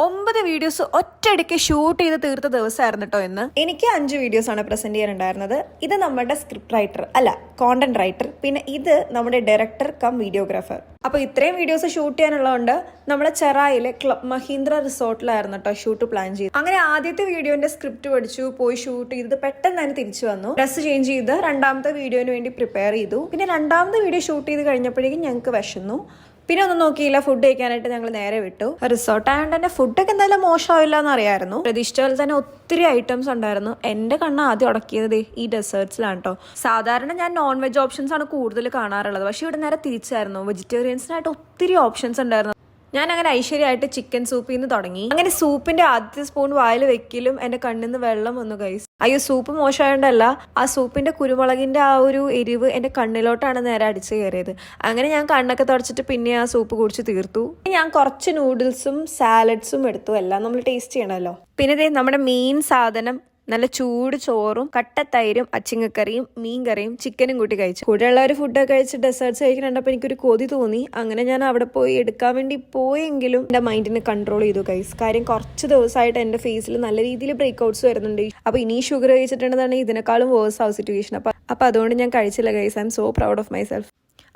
9 videos ഒറ്റയടിക്ക് shoot ചെയ്ത് തീർത്ത ദിവസമായിരുന്നു കേട്ടോ ഇന്ന്. എനിക്ക് 5 വീഡിയോസ് ആണ് പ്രസന്റ് ചെയ്യാനുണ്ടായിരുന്നത്. ഇത് നമ്മുടെ സ്ക്രിപ്റ്റ് റൈറ്റർ അല്ല കോണ്ടന്റ് റൈറ്റർ, പിന്നെ ഇത് നമ്മുടെ ഡയറക്ടർ കം വീഡിയോഗ്രാഫർ. അപ്പൊ ഇത്രയും വീഡിയോസ് ഷൂട്ട് ചെയ്യാനുള്ളതുകൊണ്ട് നമ്മുടെ ചെറായിലെ ക്ലബ് മഹീന്ദ്ര റിസോർട്ടിലായിരുന്നു കേട്ടോ ഷൂട്ട് പ്ലാൻ ചെയ്തു. അങ്ങനെ ആദ്യത്തെ വീഡിയോന്റെ സ്ക്രിപ്റ്റ് പഠിച്ചു, പോയി ഷൂട്ട് ചെയ്ത് പെട്ടെന്ന് തന്നെ തിരിച്ചു വന്നു. ഡ്രസ് ചേഞ്ച് ചെയ്ത് രണ്ടാമത്തെ വീഡിയോന് വേണ്ടി പ്രിപ്പയർ ചെയ്തു. പിന്നെ രണ്ടാമത്തെ വീഡിയോ ഷൂട്ട് ചെയ്ത് കഴിഞ്ഞപ്പോഴേക്കും ഞങ്ങൾക്ക് വിശന്നു. പിന്നെ ഒന്നും നോക്കിയില്ല, ഫുഡ് കഴിക്കാനായിട്ട് ഞങ്ങൾ നേരെ വിട്ടു. റിസോർട്ട് ആയതുകൊണ്ട് തന്നെ ഫുഡൊക്കെ എന്തായാലും മോശമാവില്ല എന്ന് അറിയായിരുന്നു. പ്രതീക്ഷിച്ച പോലെ തന്നെ ഒത്തിരി ഐറ്റംസ് ഉണ്ടായിരുന്നു. എന്റെ കണ്ണ് ആദ്യം ഉടക്കിയത് ഈ ഡെസേർട്സിലാണ് കേട്ടോ. സാധാരണ ഞാൻ നോൺ വെജ് ഓപ്ഷൻസ് ആണ് കൂടുതൽ കാണാറുള്ളത്, പക്ഷെ ഇവിടെ നേരെ തിരിച്ചായിരുന്നു. വെജിറ്റേറിയൻസിനായിട്ട് ഒത്തിരി ഓപ്ഷൻസ് ഉണ്ടായിരുന്നു. ഞാൻ അങ്ങനെ ഐശ്വര്യമായിട്ട് ചിക്കൻ സൂപ്പിൽ നിന്ന് തുടങ്ങി. അങ്ങനെ സൂപ്പിന്റെ ആദ്യത്തെ സ്പൂൺ വായിൽ വെക്കലും എന്റെ കണ്ണിൽ നിന്ന് വെള്ളം വന്നു ഗൈസ്. അയ്യോ, സൂപ്പ് മോശമായോണ്ടല്ല, ആ സൂപ്പിന്റെ കുരുമുളകിന്റെ ആ ഒരു എരിവ് എന്റെ കണ്ണിലോട്ടാണ് നേരെ അടിച്ചു കയറിയത്. അങ്ങനെ ഞാൻ കണ്ണൊക്കെ തുടച്ചിട്ട് പിന്നെ ആ സൂപ്പ് കുടിച്ച് തീർത്തു. ഞാൻ കുറച്ച് നൂഡിൽസും സാലഡ്സും എടുത്തു. എല്ലാം നമ്മൾ ടേസ്റ്റ് ചെയ്യണമല്ലോ. പിന്നെ നമ്മുടെ മെയിൻ സാധനം നല്ല ചൂട് ചോറും കട്ടത്തൈരും അച്ചിങ്ങക്കറിയും മീൻകറിയും ചിക്കനും കൂട്ടി കഴിച്ചു. കൂടെയുള്ളവർ ഫുഡൊക്കെ കഴിച്ച് ഡെസേർട്സ് കഴിക്കണപ്പോൾ എനിക്കൊരു കൊതി തോന്നി. അങ്ങനെ ഞാൻ അവിടെ പോയി എടുക്കാൻ വേണ്ടി പോയെങ്കിലും എന്റെ മൈൻഡിനെ കൺട്രോൾ ചെയ്തു ഗൈസ്. കാര്യം കുറച്ച് ദിവസമായിട്ട് എന്റെ ഫേസിൽ നല്ല രീതിയിൽ ബ്രേക്ക് ഔട്ട്സ് വരുന്നുണ്ട്. അപ്പൊ ഇനി ഷുഗർ കഴിച്ചിട്ടുണ്ടെന്നാണ് ഇതിനേക്കാളും വേഴ്സ് ആവും സിറ്റുവേഷൻ. അപ്പൊ അതുകൊണ്ട് ഞാൻ കഴിച്ചില്ല guys. I M so proud of myself.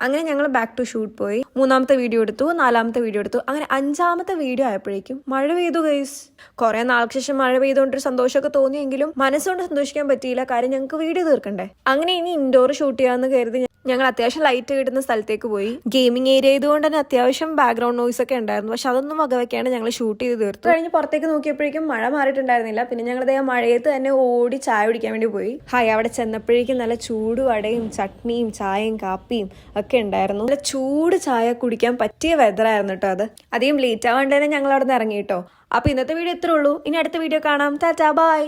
അങ്ങനെ ഞങ്ങൾ ബാക്ക് ടു ഷൂട്ട് പോയി. 3ാമത്തെ വീഡിയോ എടുത്തു, 4ാമത്തെ വീഡിയോ എടുത്തു. അങ്ങനെ 5ാമത്തെ വീഡിയോ ആയപ്പോഴേക്കും മഴ പെയ്തു ഗൈസ്. കുറെ നാൾക്ക് ശേഷം മഴ പെയ്തുകൊണ്ടൊരു സന്തോഷമൊക്കെ തോന്നിയെങ്കിലും മനസ്സുകൊണ്ട് സന്തോഷിക്കാൻ പറ്റിയില്ല. കാര്യം ഞങ്ങൾക്ക് വീഡിയോ തീർക്കണ്ടേ. അങ്ങനെ ഇനി ഇൻഡോർ ഷൂട്ട് ചെയ്യാന്ന് കരുതി ഞങ്ങൾ അത്യാവശ്യം ലൈറ്റ് കിട്ടുന്ന സ്ഥലത്തേക്ക് പോയി. ഗെയിമിംഗ് ഏരിയ ആയതുകൊണ്ട് തന്നെ അത്യാവശ്യം ബാക്ക്ഗ്രൗണ്ട് നോയ്സ് ഒക്കെ ഉണ്ടായിരുന്നു. പക്ഷെ അതൊന്നും വകവെക്കാണ്ട് ഞങ്ങൾ ഷൂട്ട് ചെയ്ത് തീർത്തു. കഴിഞ്ഞ് പുറത്തേക്ക് നോക്കിയപ്പോഴേക്കും മഴ മാറിയിട്ടുണ്ടായിരുന്നില്ല. പിന്നെ ഞങ്ങൾ മഴയത്ത് തന്നെ ഓടി ചായ കുടിക്കാൻ വേണ്ടി പോയി. അവിടെ ചെന്നപ്പോഴേക്കും നല്ല ചൂട് വടയും ചട്നിയും ചായയും കാപ്പിയും ഒക്കെ ഉണ്ടായിരുന്നു. നല്ല ചൂട് ചായ കുടിക്കാൻ പറ്റിയ വെതറായിരുന്നു കേട്ടോ. അധികം ലേറ്റ് ആവാണ്ട് തന്നെ ഞങ്ങൾ അവിടെ നിന്ന് ഇറങ്ങി കേട്ടോ. അപ്പൊ ഇന്നത്തെ വീഡിയോ ഇത്രേ ഉള്ളൂ. ഇനി അടുത്ത വീഡിയോ കാണാം. ടാറ്റാ, ബൈ.